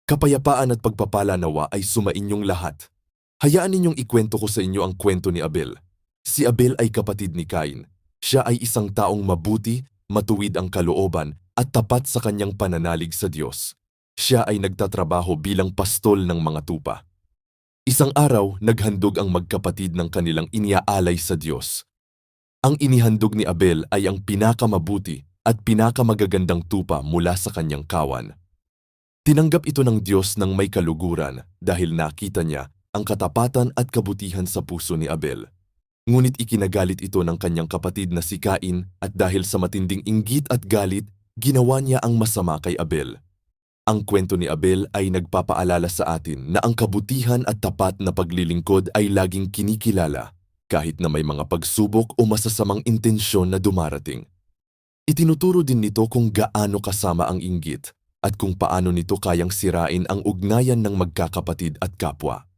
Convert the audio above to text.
Kapayapaan at pagpapala nawa ay sumainyong lahat. Hayaan ninyong ikwento ko sa inyo ang kwento ni Abel. Si Abel ay kapatid ni Cain. Siya ay isang taong mabuti, matuwid ang kalooban at tapat sa kanyang pananalig sa Diyos. Siya ay nagtatrabaho bilang pastol ng mga tupa. Isang araw, naghandog ang magkapatid ng kanilang iniaalay sa Diyos. Ang inihandog ni Abel ay ang pinakamabuti at pinakamagagandang tupa mula sa kanyang kawan. Tinanggap ito ng Diyos ng may kaluguran dahil nakita niya ang katapatan at kabutihan sa puso ni Abel. Ngunit ikinagalit ito ng kanyang kapatid na si Cain at dahil sa matinding inggit at galit, ginawa niya ang masama kay Abel. Ang kwento ni Abel ay nagpapaalala sa atin na ang kabutihan at tapat na paglilingkod ay laging kinikilala kahit na may mga pagsubok o masasamang intensyon na dumarating. Itinuturo din nito kung gaano kasama ang inggit at kung paano nito kayang sirain ang ugnayan ng magkakapatid at kapwa.